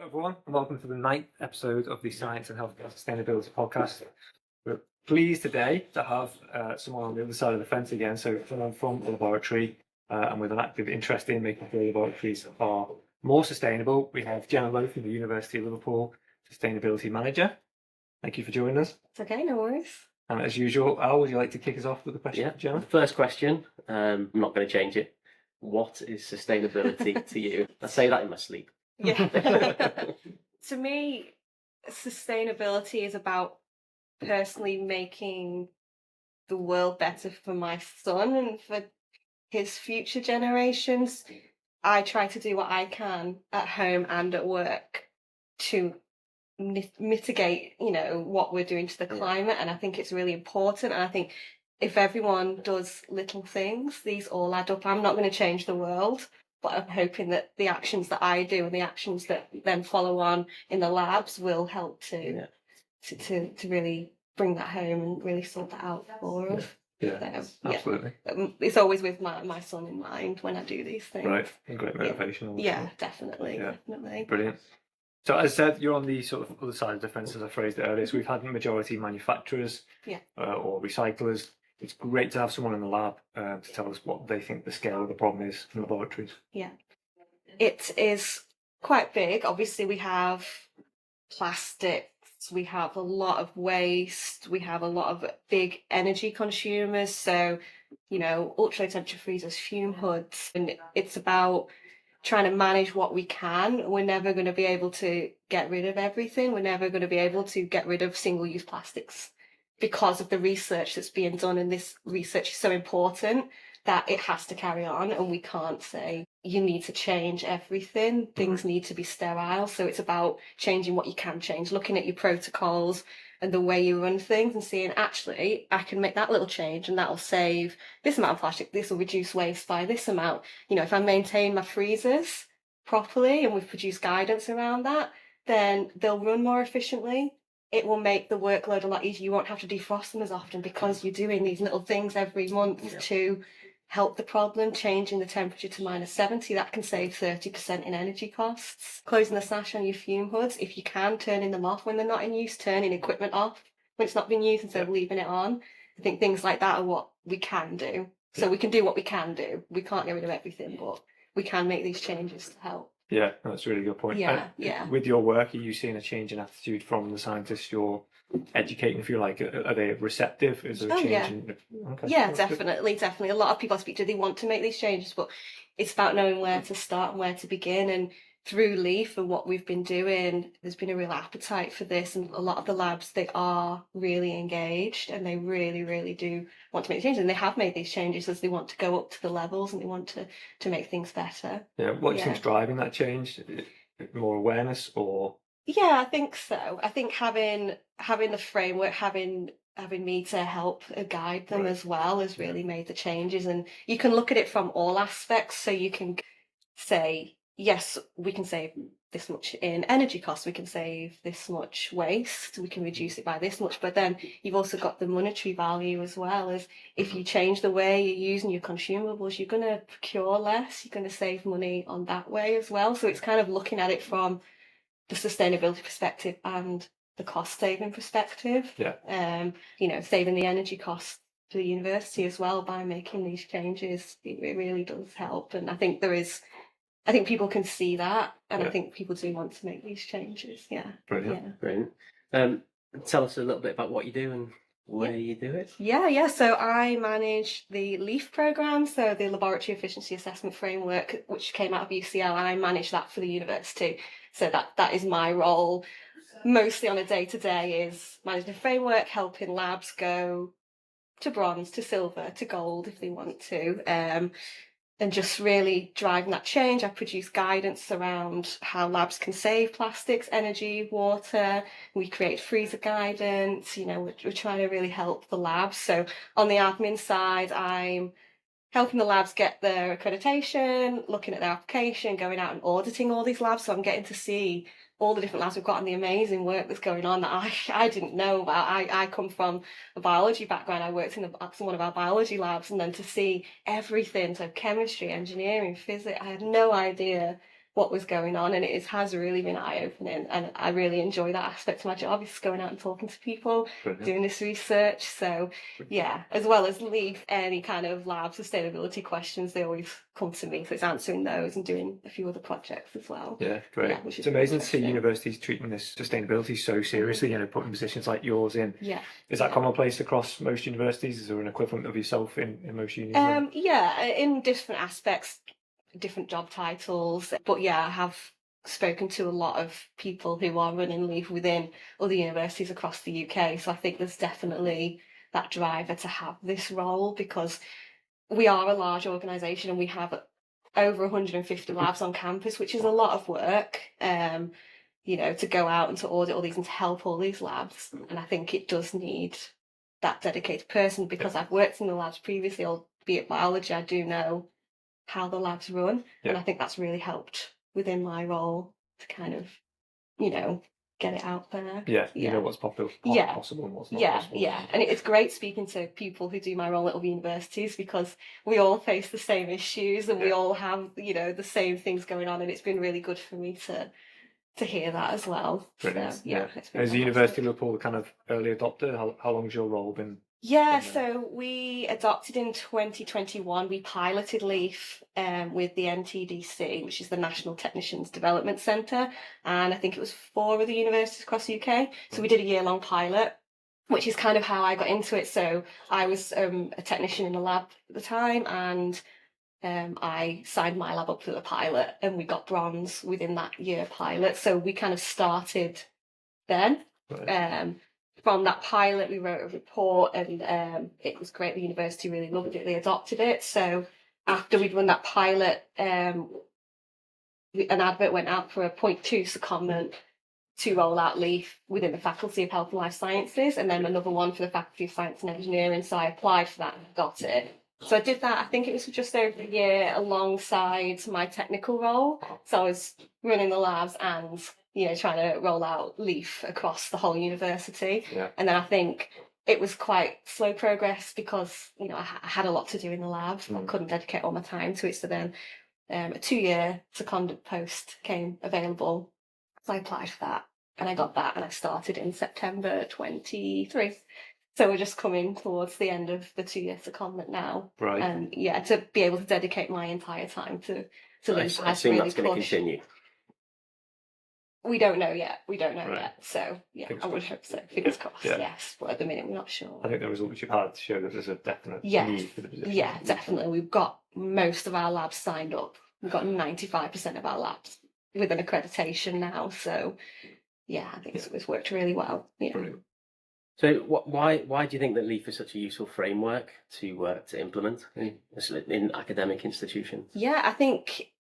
everyone, and welcome to the 9th episode of the Science and Healthcare Sustainability Podcast. We're pleased today to have someone on the other side of the fence again, so someone from the laboratory and with an active interest in making sure laboratories are more sustainable. We have Jenna Lowe from the University of Liverpool, Sustainability Manager. Thank you for joining us. It's okay, no worries. And as usual, Al, would you like to kick us off with a question, Yeah, Jenna? first question, I'm not going to change it. What is sustainability to you? I say that in my sleep. Yeah. To me, sustainability is about personally making the world better for my son and for his future generations. I try to do what I can at home and at work to mitigate, what we're doing to the climate. And I think it's really important. And I think if everyone does little things, these all add up. I'm not going to change the world, but I'm hoping that the actions that I do and the actions that then follow on in the labs will help to really bring that home and really sort that out for us. Yeah, absolutely. It's always with my son in mind when I do these things. Right, and great motivation. Yeah, definitely. Brilliant. So as I said, you're on the sort of other side of the fence, as I phrased it earlier. So we've had majority manufacturers or recyclers. It's great to have someone in the lab to tell us what they think the scale of the problem is in laboratories. Yeah, it is quite big. Obviously, we have plastics, we have a lot of waste, we have a lot of big energy consumers. So, ultra temperature freezers, fume hoods, and it's about trying to manage what we can. We're never going to be able to get rid of everything. We're never going to be able to get rid of single-use plastics because of the research that's being done, and this research is so important that it has to carry on, and we can't say you need to change everything. Things need to be sterile. So it's about changing what you can change, looking at your protocols and the way you run things and seeing, actually, I can make that little change and that'll save this amount of plastic. This will reduce waste by this amount. If I maintain my freezers properly and we've produced guidance around that, then they'll run more efficiently. It will make the workload a lot easier. You won't have to defrost them as often because you're doing these little things every month to help the problem. Changing the temperature to -70, that can save 30% in energy costs. Closing the sash on your fume hoods, if you can, turning them off when they're not in use, turning equipment off when it's not being used instead of leaving it on. I think things like that are what we can do. So we can do what we can do. We can't get rid of everything, but we can make these changes to help. Yeah, that's a really good point. With your work, are you seeing a change in attitude from the scientists you're educating, if you like? Are they receptive? Is there a change? Yeah, definitely. A lot of people I speak to, they want to make these changes, but it's about knowing where to start and where to begin. And through LEAF and what we've been doing, there's been a real appetite for this, and a lot of the labs, they are really engaged and they really, really do want to make changes, and they have made these changes as they want to go up to the levels and they want to make things better. Yeah, what do you think's driving that change? More awareness or? Yeah, I think so. I think having the framework, having me to help guide them as well has really made the changes. And you can look at it from all aspects. So you can say, yes, we can save this much in energy costs, we can save this much waste, we can reduce it by this much. But then you've also got the monetary value as well, as if you change the way you're using your consumables, you're going to procure less, you're going to save money on that way as well. So it's kind of looking at it from the sustainability perspective and the cost saving perspective. Saving the energy costs for the university as well by making these changes. It really does help, and I think people can see that, and I think people do want to make these changes. Brilliant. Tell us a little bit about what you do and where you do it. So I manage the LEAF programme, so the Laboratory Efficiency Assessment Framework, which came out of UCL, and I manage that for the university. So that is my role, mostly on a day-to-day, is managing the framework, helping labs go to bronze, to silver, to gold if they want to, and just really driving that change. I produce guidance around how labs can save plastics, energy, water. We create freezer guidance. We're trying to really help the labs. So on the admin side, I'm helping the labs get their accreditation, looking at their application, going out and auditing all these labs. So I'm getting to see all the different labs we've got and the amazing work that's going on that I didn't know about. I come from a biology background. I worked in one of our biology labs, and then to see everything, so chemistry, engineering, physics, I had no idea what was going on, and has really been eye-opening, and I really enjoy that aspect of my job, is going out and talking to people, Brilliant. doing this research. So yeah, as well as leave any kind of lab sustainability questions, they always come to me, so it's answering those and doing a few other projects as well. Yeah, great. Yeah, which is It's amazing to see interesting. universities treating this sustainability so seriously, putting positions like yours in. Yeah. Is that Yeah. commonplace across most universities? Is there an equivalent of yourself in most unis? Yeah, in different aspects, different job titles. But yeah, I have spoken to a lot of people who are running leave within other universities across the UK. So I think there's definitely that driver to have this role, because we are a large organisation and we have over 150 labs on campus, which is a lot of work. To go out and to audit all these and to help all these labs. And I think it does need that dedicated person, because I've worked in the labs previously, albeit biology, I do know how the labs run. Yeah. And I think that's really helped within my role to kind of, get it out there. Yeah, you know what's possible and what's not possible. Yeah. And it's great speaking to people who do my role at other universities, because we all face the same issues and we all have, the same things going on. And it's been really good for me to hear that as well. Brilliant. So, It's been fantastic. Is the University of Liverpool the kind of early adopter? How long has your role been? Yeah, so we adopted in 2021. We piloted LEAF with the NTDC, which is the National Technicians Development Centre, and I think it was 4 other universities across the UK. So we did a year-long pilot, which is kind of how I got into it. So I was a technician in the lab at the time, and I signed my lab up for the pilot, and we got bronze within that year pilot. So we kind of started then. Right. From that pilot, we wrote a report, and it was great. The university really loved it. They adopted it. So after we'd run that pilot, an advert went out for a 0.2 secondment to roll out LEAF within the Faculty of Health and Life Sciences, and then another one for the Faculty of Science and Engineering. So I applied for that and got it. So I did that, I think it was just over a year, alongside my technical role. So I was running the labs and, trying to roll out LEAF across the whole university. Yeah. And then I think it was quite slow progress, because, I had a lot to do in the labs. I couldn't dedicate all my time to it. So then a 2-year seconded post came available. So I applied for that, and I got that, and I started in September 23. So we're just coming towards the end of the 2-year secondment now. Right. And to be able to dedicate my entire time to LEAF I assume that's going to continue. We don't know yet. Right. yet. So Fingers I would crossed. hope so. Fingers crossed. Yeah. Yes, but at the minute we're not sure. I think the results you've had show that there's a definite Yes. need for the position. Yeah, definitely. We've got most of our labs signed up. We've got 95% of our labs with an accreditation now. So I think it's worked really well. Yeah. Brilliant. So why do you think that LEAF is such a useful framework to implement in academic institutions? Yeah, I think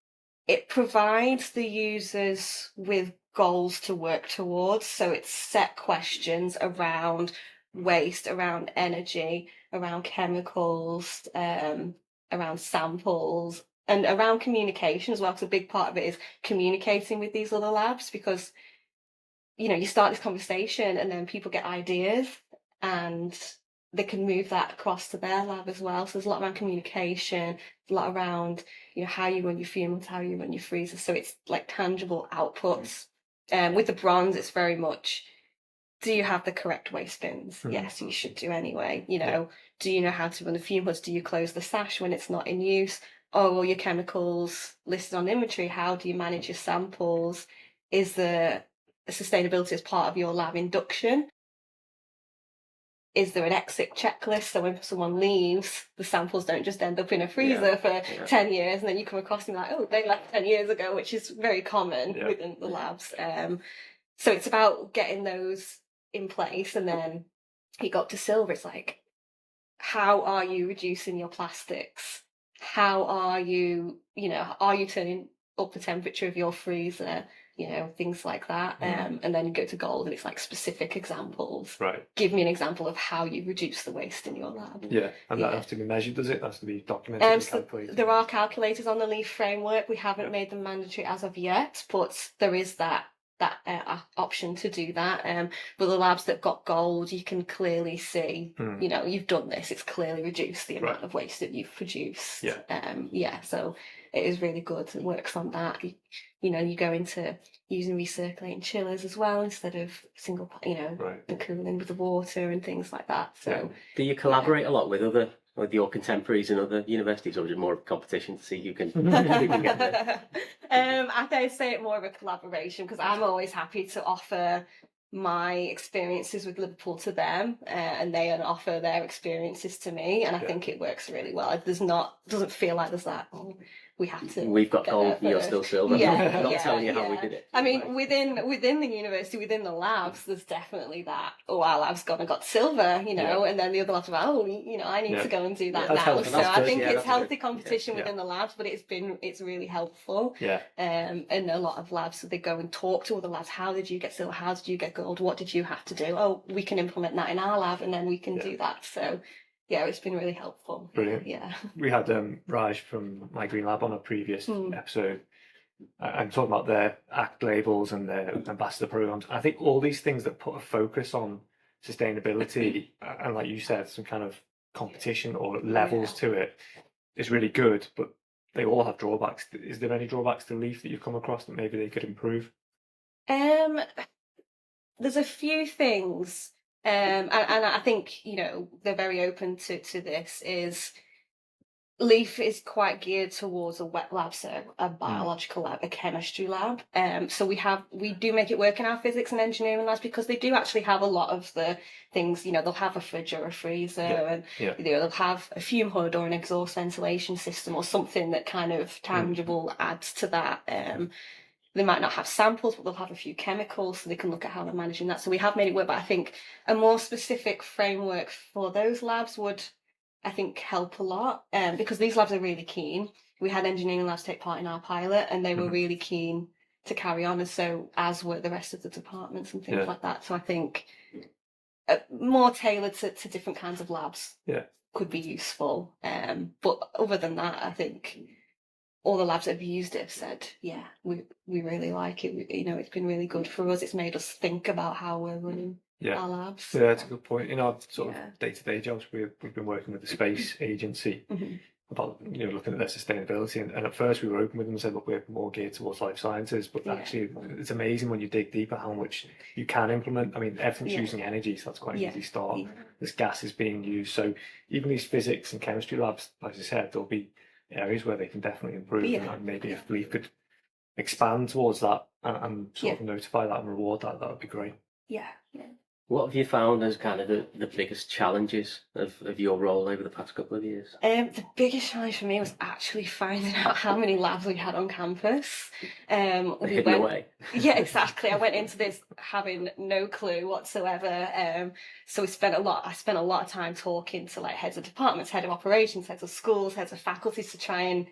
it provides the users with goals to work towards. So it's set questions around waste, around energy, around chemicals, around samples, and around communication as well. So a big part of it is communicating with these other labs, because you start this conversation and then people get ideas and they can move that across to their lab as well. So there's a lot around communication, a lot around how you run your fumes, how you run your freezers. So it's like tangible outputs. With the bronze, it's very much, do you have the correct waste bins? Yes, you should do anyway. Do you know how to run the fume hoods? Do you close the sash when it's not in use? All your chemicals listed on inventory. How do you manage your samples? Is the sustainability as part of your lab induction? Is there an exit checklist, so when someone leaves, the samples don't just end up in a freezer for 10 years, and then you come across them like, oh, they left 10 years ago, which is very common within the labs. So it's about getting those in place, and then you got to silver. It's like, how are you reducing your plastics? How are you, are you turning up the temperature of your freezer? Things like that. And then you go to gold, and it's like specific examples. Right. Give me an example of how you reduce the waste in your lab. Yeah, and that has to be measured, does it? That has to be documented and calculated. There are calculators on the LEAF framework. We haven't made them mandatory as of yet, but there is that that option to do that. But the labs that got gold, you can clearly see, you know, you've done this. It's clearly reduced the amount of waste that you've produced. So it is really good. It works on that. You know, you go into using recirculating chillers as well instead of single, you know, the cooling with the water and things like that. So do you collaborate a lot with your contemporaries in other universities, or is it more of a competition to see who can, who can get there? I say it more of a collaboration, because I'm always happy to offer my experiences with Liverpool to them, and they offer their experiences to me, and I think it works really well. Doesn't feel like there's that, we have to. We've got gold and you're still silver. Not telling you how we did it. I mean, within the university, within the labs, there's definitely that. Oh, our lab's gone and got silver, you know, and then the other labs are like, oh, you know, I need to go and do that now. So I think it's healthy competition within the labs, but it's really helpful. And a lot of labs, so they go and talk to other labs. How did you get silver? How did you get gold? What did you have to do? Oh, we can implement that in our lab, and then we can do that. So. Yeah, it's been really helpful. Brilliant. Yeah. We had Raj from My Green Lab on a previous episode and talking about their ACT labels and their ambassador programs. I think all these things that put a focus on sustainability and, like you said, some kind of competition or levels to it is really good, but they all have drawbacks. Is there any drawbacks to Leaf that you've come across that maybe they could improve? There's a few things. And I think, you know, they're very open to this. Is Leaf is quite geared towards a wet lab, so a biological lab, a chemistry lab. So we do make it work in our physics and engineering labs, because they do actually have a lot of the things, you know, they'll have a fridge or a freezer, and you know, they'll have a fume hood or an exhaust ventilation system or something that kind of tangible adds to that. They might not have samples, but they'll have a few chemicals, so they can look at how they're managing that. So we have made it work, but I think a more specific framework for those labs would, I think, help a lot, because these labs are really keen. We had engineering labs take part in our pilot, and they were really keen to carry on, and so as were the rest of the departments and things like that. So I think more tailored to different kinds of labs could be useful. But other than that, I think all the labs that have used it have said, yeah, we really like it. You know, it's been really good for us. It's made us think about how we're running our labs. Yeah, that's a good point. In our sort of day-to-day jobs, we've been working with the space agency about, you know, looking at their sustainability. And at first we were open with them and said, look, we're more geared towards life sciences. But actually, it's amazing when you dig deeper how much you can implement. I mean, everything's using energy, so that's quite an easy start. This gas is being used. So even these physics and chemistry labs, like I said, there'll be areas where they can definitely improve, and maybe if Leaf could expand towards that and sort of notify that and reward that, that would be great. What have you found as kind of the biggest challenges of your role over the past couple of years? The biggest challenge for me was actually finding out how many labs we had on campus. Hidden away. Yeah, exactly. I went into this having no clue whatsoever. So I spent a lot of time talking to like heads of departments, head of operations, heads of schools, heads of faculties, to try and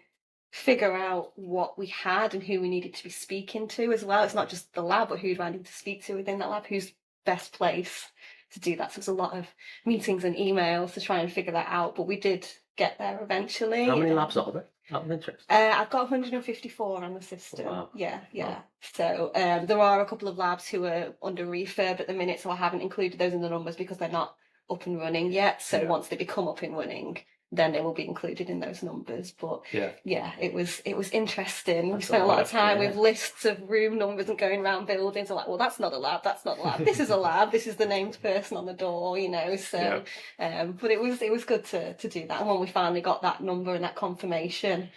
figure out what we had and who we needed to be speaking to as well. It's not just the lab, but who do I need to speak to within that lab? Who's best place to do that? So there's a lot of meetings and emails to try and figure that out, but we did get there eventually. How many labs are there? Out of interest. I've got 154 on the system. Wow. Wow. So there are a couple of labs who are under refurb at the minute, so I haven't included those in the numbers because they're not up and running yet. So once they become up and running, then they will be included in those numbers. But it was interesting. We spent a lot of time with lists of room numbers and going around buildings and like, well, that's not a lab, that's not a lab. This is a lab, this is the named person on the door, you know. So but it was good to do that. And when we finally got that number and that confirmation,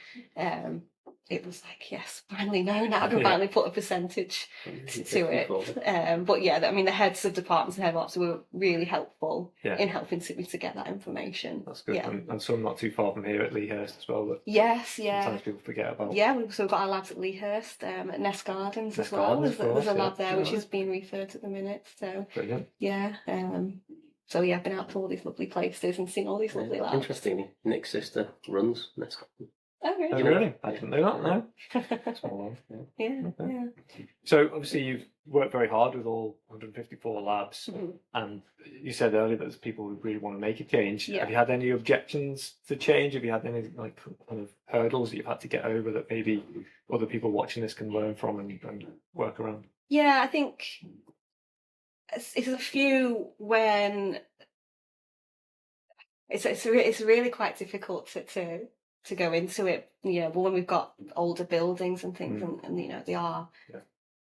it was like, yes, finally know now. I can finally put a percentage to it. But yeah, I mean, the heads of departments and head of ops were really helpful in helping me to get that information. That's good. And some not too far from here at Lea Hurst as well. That sometimes people forget about. Yeah, we've also got our labs at Lea Hurst, at Nest Gardens as well. There's a lab there which is being referred at the minute. So brilliant. Yeah. So yeah, I've been out to all these lovely places and seen all these lovely labs. Interesting. Nick's sister runs Nest Gardens. Oh, really? Oh, really? I didn't know that, no. Small one, So, obviously, you've worked very hard with all 154 labs, and you said earlier that there's people who really want to make a change. Have you had any objections to change? Have you had any like kind of hurdles that you've had to get over that maybe other people watching this can learn from and work around? Yeah, I think it's a few when it's really quite difficult to go into it. But when we've got older buildings and things, and they are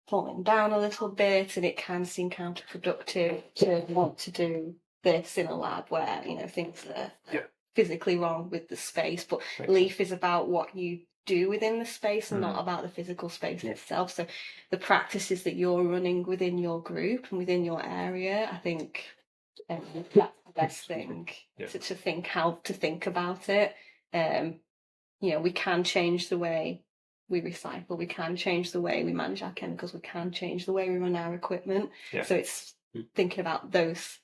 falling down a little bit, and it can seem counterproductive to want to do this in a lab where things are physically wrong with the space. But LEAF is about what you do within the space and not about the physical space itself. So the practices that you're running within your group and within your area, I think that's the best thing to think, how to think about it. We can change the way we recycle, we can change the way we manage our chemicals, we can change the way we run our equipment. So it's thinking about those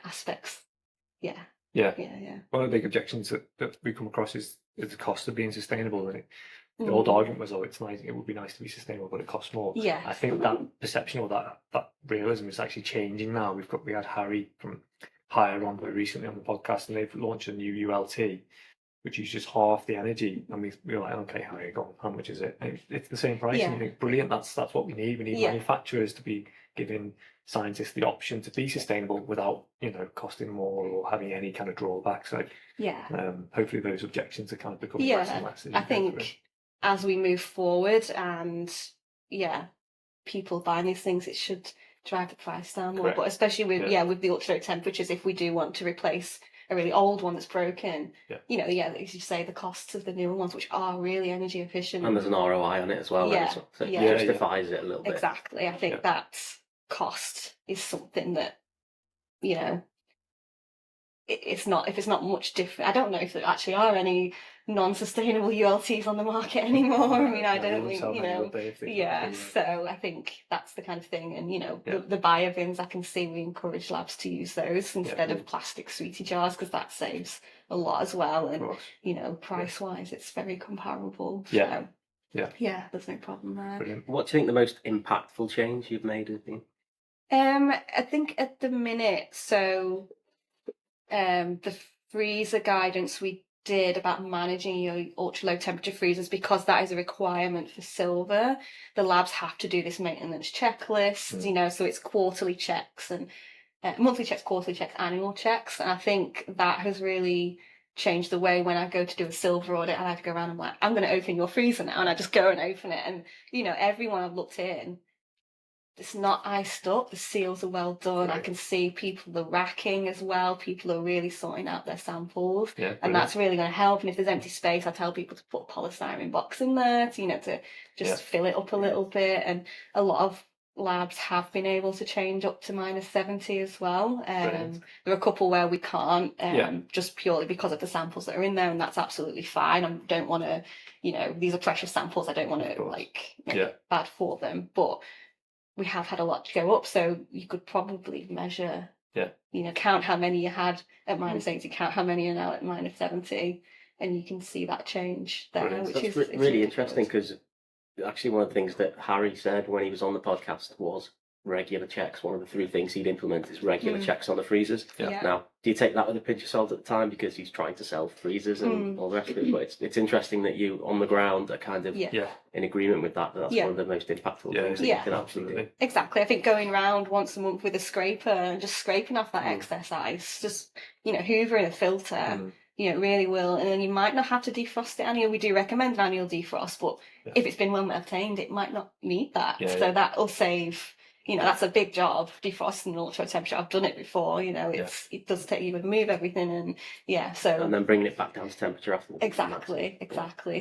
aspects. Yeah. One of the big objections that we come across is the cost of being sustainable. And the old argument was, it's nice, it would be nice to be sustainable, but it costs more. Yeah. I think that perception or that realism is actually changing now. We had Harry from Hire on very recently on the podcast, and they've launched a new ULT, which uses just half the energy. And we were like, okay, Harry, go on, how much is it? And it's the same price. And you think, brilliant, that's what we need. We need manufacturers to be giving scientists the option to be sustainable without, costing more or having any kind of drawbacks. So hopefully those objections are kind of becoming less and less. I think as we move forward and people buying these things, it should drive the price down more. But especially with the ultra low temperatures, if we do want to replace a really old one that's broken, as you say, the costs of the newer ones, which are really energy efficient, and there's an ROI on it as well, so it justifies it a little bit. Exactly. I think that cost is something that it's not, if it's not much different. I don't know if there actually are any non-sustainable ULTs on the market anymore. I mean, I don't think, so I think that's the kind of thing. And, the bio bins, I can see we encourage labs to use those instead of plastic sweetie jars, because that saves a lot as well. And, price-wise, it's very comparable. So, there's no problem there. Brilliant. What do you think the most impactful change you've made has been? I think at the minute, the freezer guidance we did about managing your ultra low temperature freezers, because that is a requirement for silver. The labs have to do this maintenance checklist, so it's quarterly checks and monthly checks, quarterly checks, annual checks. And I think that has really changed the way when I go to do a silver audit, and I have to go around and I'm going to open your freezer now, and I just go and open it. And, everyone I've looked in, it's not iced up, the seals are well done. I can see people are racking as well. People are really sorting out their samples. And that's really going to help. And if there's empty space, I tell people to put a polystyrene box in there to just fill it up a little bit. And a lot of labs have been able to change up to -70 as well. There are a couple where we can't, just purely because of the samples that are in there, and that's absolutely fine. I don't want to, these are precious samples. I don't want to make it bad for them. But we have had a lot to go up, so you could probably measure, count how many you had at -80, count how many are now at -70, and you can see that change there, which is really interesting, because actually one of the things that Harry said when he was on the podcast was regular checks. One of the 3 things he'd implement is regular checks on the freezers. Now, do you take that with a pinch of salt at the time, because he's trying to sell freezers and all the rest of it? But it's interesting that you on the ground are kind of in agreement with that. That's one of the most impactful things that you can absolutely do. Exactly. I think going around once a month with a scraper and just scraping off that excess ice, just hoovering a filter, really will. And then you might not have to defrost it annually. We do recommend an annual defrost, but if it's been well maintained, it might not need that. So that'll save. That's a big job, defrosting ultra temperature. I've done it before, it does take, you would move everything and and then bringing it back down to temperature after. Exactly.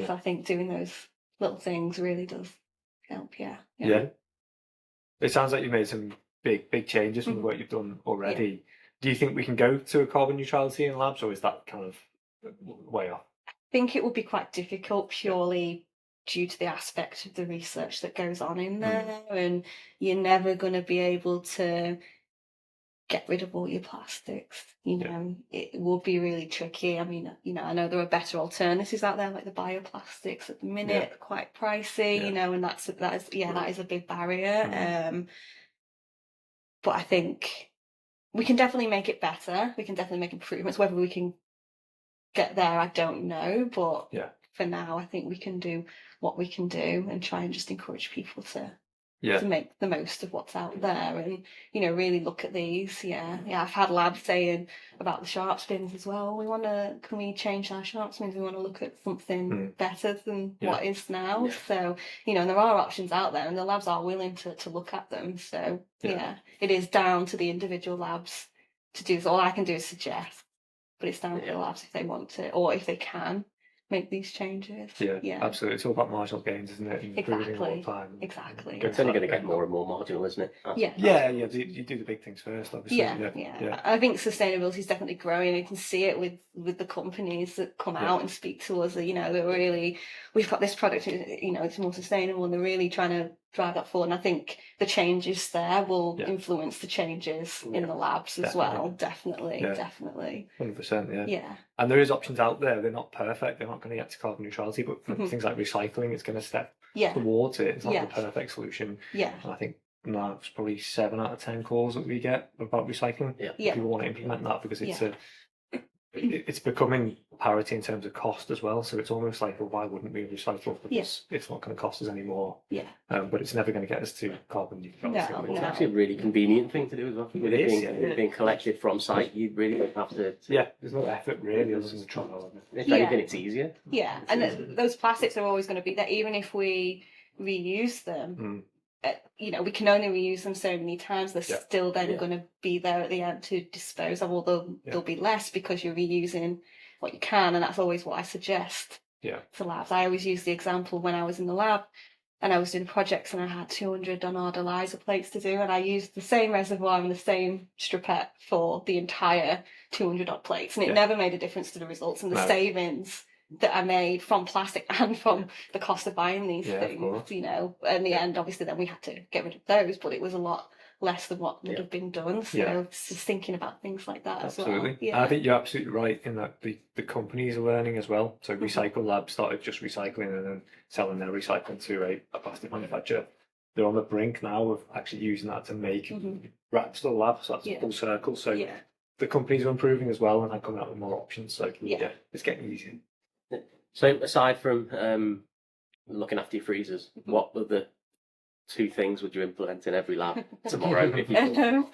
So I think doing those little things really does help, It sounds like you've made some big changes from the work you've done already. Do you think we can go to a carbon neutrality in labs, or is that kind of way off? I think it would be quite difficult purely due to the aspect of the research that goes on in there, and you're never going to be able to get rid of all your plastics. It will be really tricky. I mean, I know there are better alternatives out there, like the bioplastics at the minute, quite pricey, and that is a big barrier. But I think we can definitely make it better. We can definitely make improvements. Whether we can get there, I don't know, but for now, I think we can do what we can do and try and just encourage people to Yeah. to make the most of what's out there and, you know, really look at these. Yeah. I've had labs saying about the sharp spins as well. Can we change our sharp spins? We want to look at something better than what is now. Yeah. So, you know, and there are options out there and the labs are willing to look at them. So, it is down to the individual labs to do this. All I can do is suggest, but it's down to the labs if they want to or if they can make these changes. Yeah, absolutely. It's all about marginal gains, isn't it? And improving all the Exactly. time. Exactly. It's only going to get more and more marginal, isn't it? Yeah. You do the big things first, obviously. Yeah. I think sustainability is definitely growing. You can see it with the companies that come out and speak to us. That, you know, they're really, we've got this product, you know, it's more sustainable, and they're really trying to drive that forward. And I think the changes there will influence the changes in the labs as well. Definitely. 100%. Yeah. And there is options out there. They're not perfect. They're not going to get to carbon neutrality, but things like recycling, it's going to step towards it. It's not the perfect solution. Yeah. And I think now it's probably 7 out of 10 calls that we get about recycling. People want to implement that because it's becoming parity in terms of cost as well. So it's almost like, well, why wouldn't we recycle? Because it's not going to cost us any more. But it's never going to get us to carbon neutrality. No. It's actually a really convenient thing to do as well. With it being collected from site, you really don't have to. There's no effort really other than the trial. If anything, it's easier. Yeah, and those plastics are always going to be there, even if we reuse them. You know, we can only reuse them so many times. They're still then going to be there at the end to dispose of, although there'll be less because you're reusing what you can, and that's always what I suggest to labs. I always use the example when I was in the lab and I was doing projects and I had 200 on-order ELISA plates to do, and I used the same reservoir and the same stripette for the entire 200 odd plates, and it never made a difference to the results and the savings that I made from plastic and from the cost of buying these things, you know. In the end, obviously, then we had to get rid of those, but it was a lot less than what would have been done. So just thinking about things like that as well. And I think you're absolutely right in that the companies are learning as well. So Recycle Lab started just recycling and then selling their recycling to a plastic manufacturer. They're on the brink now of actually using that to make wraps for the lab. So that's full circle. So the companies are improving as well and are coming out with more options. So it's getting easier. So aside from looking after your freezers, what were the 2 things would you implement in every lab tomorrow? If you could?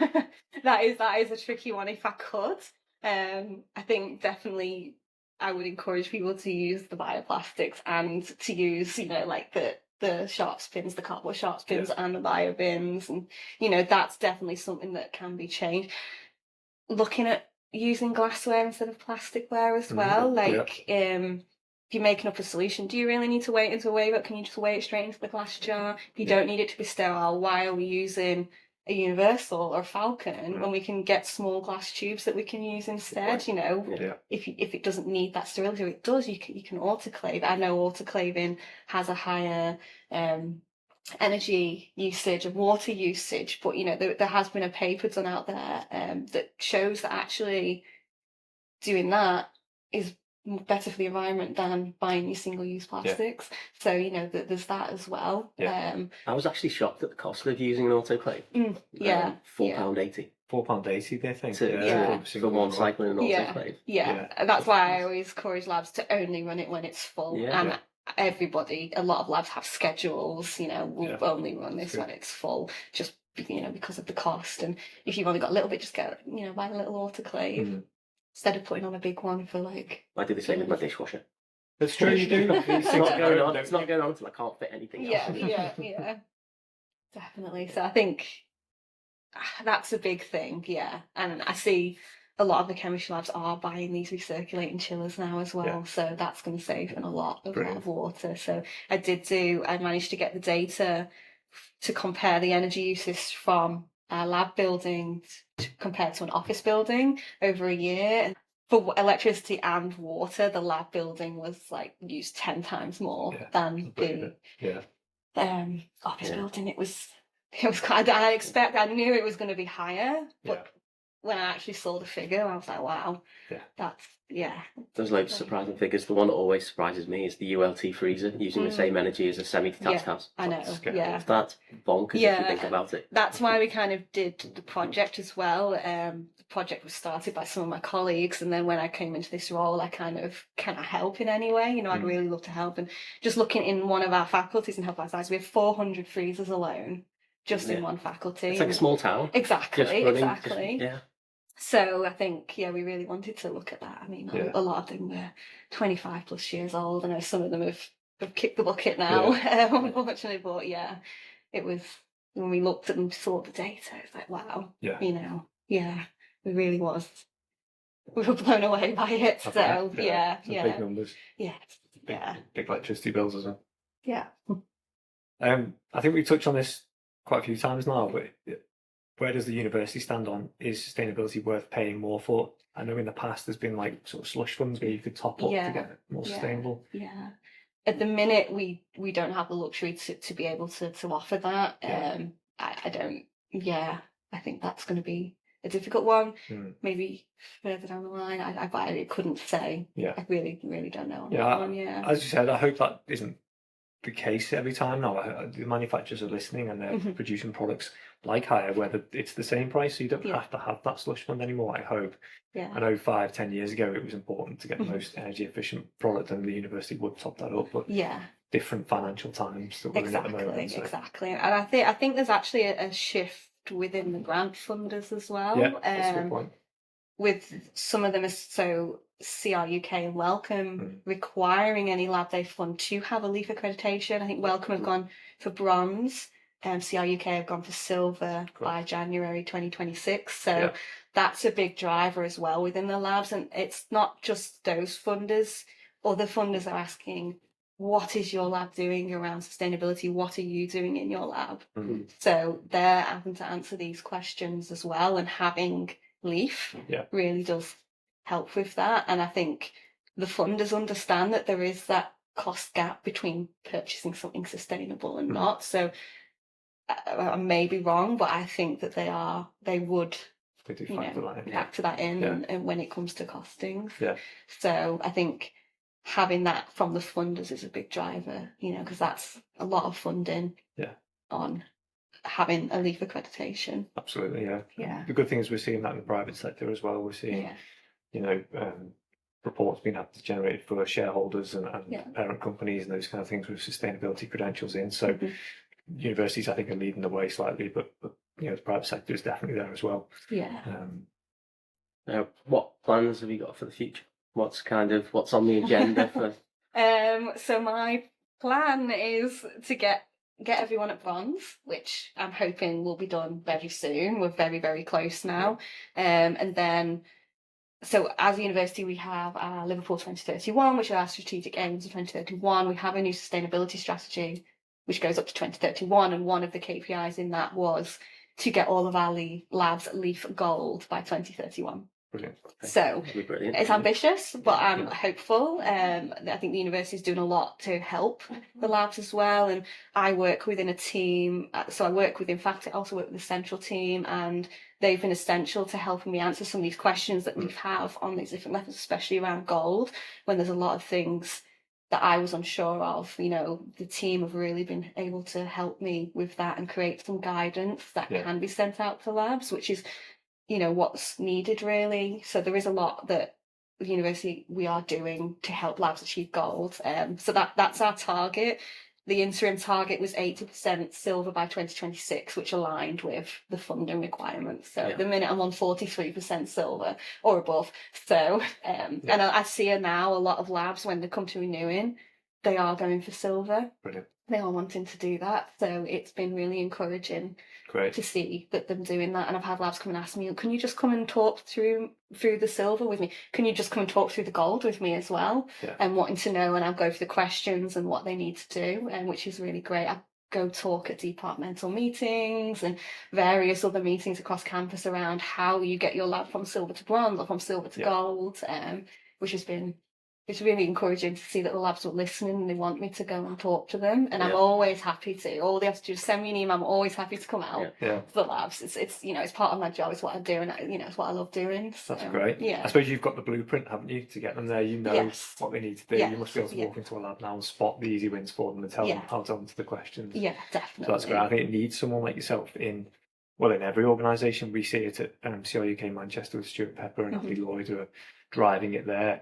That is a tricky one. If I could, I think definitely I would encourage people to use the bioplastics and to use, you know, like the sharp spins, the cardboard sharp spins, and the bio bins, and you know that's definitely something that can be changed. Looking at using glassware instead of plasticware as well, like if you're making up a solution, do you really need to wait until weigh it? Can you just weigh it straight into the glass jar? If you don't need it to be sterile, why are we using a Universal or a Falcon when we can get small glass tubes that we can use instead? You know, if it doesn't need that sterility, or it does, you can autoclave. I know autoclaving has a higher energy usage and water usage, but you know there has been a paper done out there that shows that actually doing that is better for the environment than buying your single-use plastics. So you know that there's that as well. I was actually shocked at the cost of using an autoclave. £4.80. £4.80, they think. For one cycle in an autoclave. And that's why I always encourage labs to only run it when it's full. And everybody, a lot of labs have schedules. You know, we'll only run this when it's full, just you know because of the cost. And if you've only got a little bit, just get buy a little autoclave. Instead of putting on a big one for like... I do the same with my dishwasher. It's true, you do. It's not going on. It's not going on until I can't fit anything else. Yeah. Definitely. So I think that's a big thing, And I see a lot of the chemistry labs are buying these recirculating chillers now as well. So that's going to save them a lot of water. So I managed to get the data to compare the energy usage from lab buildings compared to an office building over a year. For electricity and water, the lab building was like used 10 times more than the office building. It was quite. I knew it was going to be higher, but when I actually saw the figure, I was like, wow, that's There's loads of surprising figures. The one that always surprises me is the ULT freezer using the same energy as a semi-detached house. I know. That's bonkers if you think about it. That's why we kind of did the project as well. The project was started by some of my colleagues, and then when I came into this role, I can I help in any way? You know, I'd really love to help. And just looking in one of our faculties in Health Life Sciences, we have 400 freezers alone. just in one faculty. It's like a small town. Exactly, Just running, exactly. yeah. So I think, we really wanted to look at that. I mean, Yeah. a lot of them were 25 plus years old. I know some of them have kicked the bucket now, unfortunately. But yeah, it was, when we looked at them, saw the data, it's like, wow, we really was. We were blown away by it. So Some big numbers. Yeah. Big electricity bills as well. Yeah. I think we've touched on this quite a few times now, but where does the university stand on, is sustainability worth paying more for? I know in the past there's been like sort of slush funds where you could top up to get it more sustainable. Yeah. At the minute, we don't have the luxury to be able to offer that. I don't. Yeah, I think that's going to be a difficult one. Maybe further down the line, I couldn't say. Yeah. I really don't know on that one. Yeah. As you said, I hope that isn't the case every time now. The manufacturers are listening and they're producing products like Hire where it's the same price, so you don't have to have that slush fund anymore, I hope. Yeah. I know 5-10 years ago it was important to get the most energy efficient product, and the university would top that up, but different financial times that we're in at the moment. So. Exactly. And I think there's actually a shift within the grant funders as well. Yeah, that's a good point. With some of them, so CRUK and Welcome requiring any lab they fund to have a LEAF accreditation. I think Welcome have gone for bronze, and CRUK have gone for silver by January 2026. So that's a big driver as well within the labs. And it's not just those funders. Other funders are asking, what is your lab doing around sustainability? What are you doing in your lab? So they're having to answer these questions as well, and having LEAF really does help with that. And I think the funders understand that there is that cost gap between purchasing something sustainable and not. So I may be wrong, but I think that they would factor that in and when it comes to costings. So I think having that from the funders is a big driver, because that's a lot of funding on having a LEAF accreditation. Absolutely, yeah. The good thing is we're seeing that in the private sector as well. We're seeing, reports being had to generate for shareholders and parent companies and those kind of things with sustainability credentials in. So universities, I think, are leading the way slightly, but the private sector is definitely there as well. Now, what plans have you got for the future? What's on the agenda for? So my plan is to get everyone at bronze, which I'm hoping will be done very soon. We're very, very close now. And then, so as a university, we have our Liverpool 2031, which are our strategic aims of 2031. We have a new sustainability strategy, which goes up to 2031. And one of the KPIs in that was to get all of our labs LEAF Gold by 2031. Brilliant. So it's ambitious, but I'm hopeful. I think the university is doing a lot to help the labs as well. And I work within a team. So I work with, in fact, I also work with the central team, and they've been essential to helping me answer some of these questions that we have on these different levels, especially around gold, when there's a lot of things that I was unsure of. The team have really been able to help me with that and create some guidance that can be sent out to labs, which is what's needed really. So there is a lot that the university we are doing to help labs achieve gold. So that's our target. The interim target was 80% silver by 2026, which aligned with the funding requirements. So at the minute I'm on 43% silver or above. So and I see now a lot of labs, when they come to renewing, they are going for silver. Brilliant. They are wanting to do that. So it's been really encouraging to see that them doing that. And I've had labs come and ask me, can you just come and talk through the silver with me? Can you just come and talk through the gold with me as well? And wanting to know, and I'll go through the questions and what they need to do, and which is really great. I go talk at departmental meetings and various other meetings across campus around how you get your lab from silver to bronze or from silver to gold, which has been, it's really encouraging to see that the labs were listening and they want me to go and talk to them. And I'm always happy to. All they have to do is send me an email. I'm always happy to come out to the labs. It's it's part of my job. It's what I do, and it's what I love doing. So, that's great. I suppose you've got the blueprint, haven't you, to get them there? What they need to do. You must be able to walk into a lab now and spot the easy wins for them and tell them how to answer the questions. Yeah, definitely. So that's great. I think it needs someone like yourself in every organisation. We see it at CRUK Manchester with Stuart Pepper and Andy Lloyd, who are driving it there.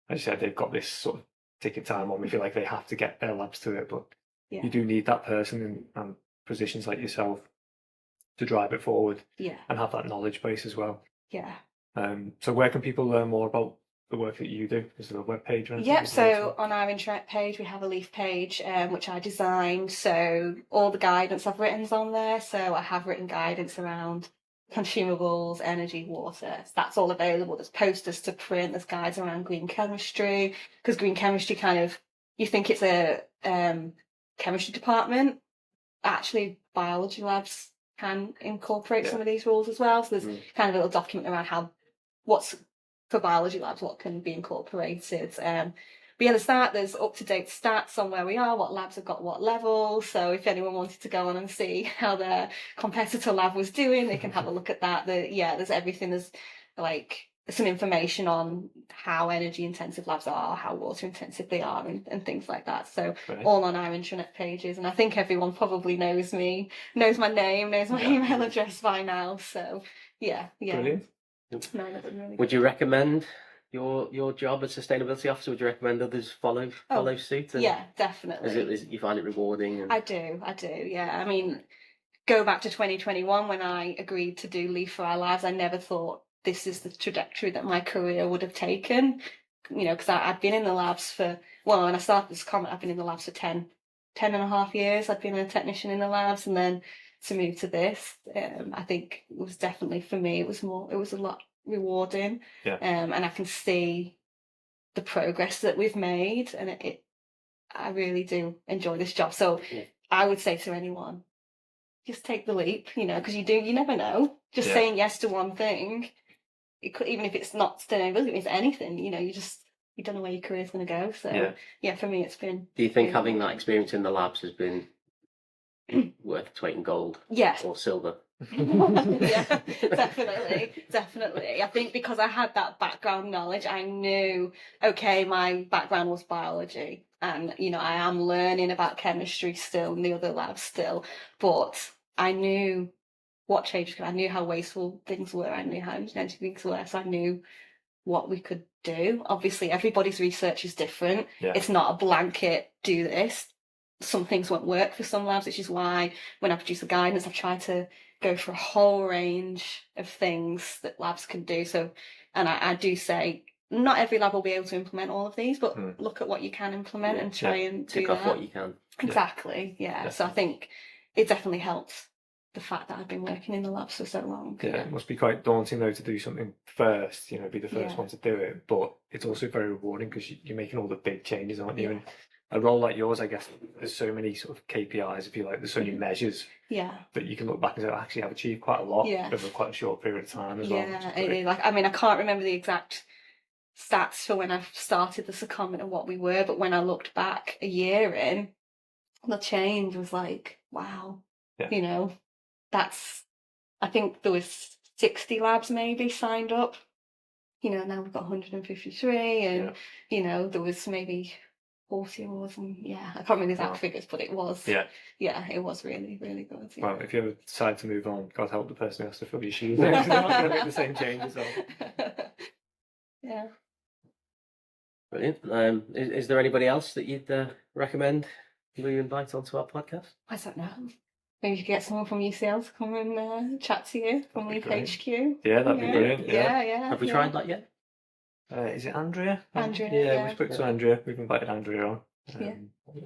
As you said, they've got this sort of ticket time on. We feel like they have to get their labs to it, but you do need that person, and physicians like yourself to drive it forward Yeah. and have that knowledge base as well. Yeah. So where can people learn more about the work that you do? Is there a web page or anything? Yep, so on our intranet page we have a Leaf page which I designed, so all the guidance I've written's on there. So I have written guidance around consumables, energy, water. So that's all available. There's posters to print, there's guides around green chemistry, because green chemistry kind of, you think it's a chemistry department. Actually, biology labs can incorporate some of these rules as well. So there's kind of a little document around what's for biology labs, what can be incorporated. But yeah, there's up-to-date stats on where we are, what labs have got what level. So if anyone wanted to go on and see how their competitor lab was doing, they can have a look at that. There's everything. There's like some information on how energy intensive labs are, how water intensive they are, and things like that. So all on our intranet pages. And I think everyone probably knows me, knows my name, knows my email address by now. So yeah. Brilliant. No, really Would you recommend your job as sustainability officer? Would you recommend others follow suit? Yeah, definitely. You find it rewarding? I do. Yeah. I mean, go back to 2021 when I agreed to do Leaf for Our Lives. I never thought this is the trajectory that my career would have taken. You know, because I'd been in the labs when I started this comment, I've been in the labs for 10 and a half years. I'd been a technician in the labs, and then to move to this, I think it was definitely, for me, it was a lot rewarding. And I can see the progress that we've made, and I really do enjoy this job. So I would say to anyone, just take the leap, you know, because you never know. Just saying yes to one thing, it could, even if it's not sustainability, it's anything, you know, you don't know where your career's going to go. So yeah, for me, it's been. Do you think having that experience in the labs has been worth its weight in gold? Yes. Or silver? Yeah, definitely. I think because I had that background knowledge, I knew, okay, my background was biology, and you know, I am learning about chemistry still in the other labs still, but I knew what changed. I knew how wasteful things were, I knew how energy things were, so I knew what we could do. Obviously everybody's research is different. It's not a blanket do this. Some things won't work for some labs, which is why when I produce the guidance, I've tried to go for a whole range of things that labs can do. So, and I do say, not every lab will be able to implement all of these, but look at what you can implement and try and do tick off what you can. Exactly, So I think it definitely helps the fact that I've been working in the labs for so long. Yeah, it must be quite daunting though to do something first, you know, be the first one to do it. But it's also very rewarding because you're making all the big changes, aren't you? And a role like yours, I guess, there's so many sort of KPIs, if you like, there's so many measures that you can look back and say, actually, I've achieved quite a lot over quite a short period of time as well. Like, I mean, I can't remember the exact stats for when I started the secondment and what we were, but when I looked back a year in, the change was like, wow, you know, I think there was 60 labs maybe signed up, you know, now we've got 153, and, you know, there was maybe 40 awards, and I can't remember the exact figures, but it was, it was really, really good. Well, if you ever decide to move on, God help the person who has to fill your shoes. They're not going to make the same changes. Yeah. Brilliant. Is there anybody else that you'd recommend we invite onto our podcast? I don't know. Maybe you could get someone from UCL to come and chat to you from Leaf HQ. Yeah, that'd be brilliant. Yeah. Have we tried that yet? Is it Andrea? Andrea, yeah. We spoke to Andrea. We've invited Andrea on.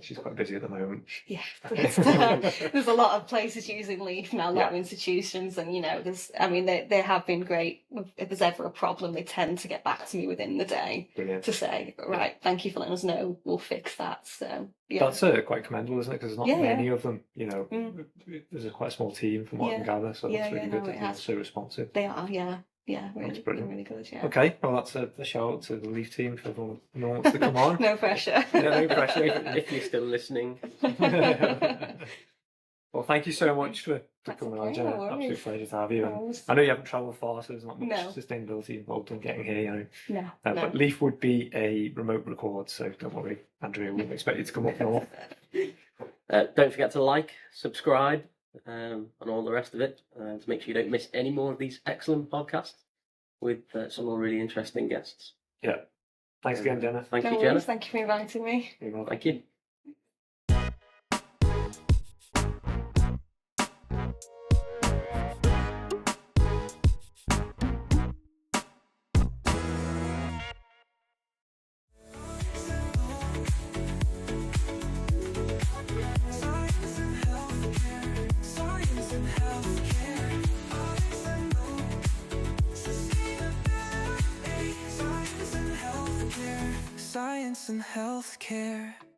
She's quite busy at the moment. Yeah, there's a lot of places using Leaf now, a lot of institutions, and you know, they have been great. If there's ever a problem, they tend to get back to me within the day to say, right, thank you for letting us know, we'll fix that. So that's quite commendable, isn't it? Because there's not many of them. You know, there's quite a small team from what I can gather, so that's really good that they're so responsive. They are, really, really good. Yeah. Okay, well, that's a shout out to the Leaf team for everyone who wants to come on. No pressure. No pressure. If you're still listening. Well, thank you so much for coming on, Jenna. Absolute pleasure to have you. And I know you haven't travelled far, so there's not much sustainability involved in getting here, you know. No. But Leaf would be a remote record, so don't worry, Andrea, we won't expect you to come up north. Don't forget to like, subscribe, and all the rest of it, to make sure you don't miss any more of these excellent podcasts with some more really interesting guests. Yeah. Thanks again, Jenna. Thank you, Jenna. Thank you for inviting me. You're welcome. Thank you. science and healthcare.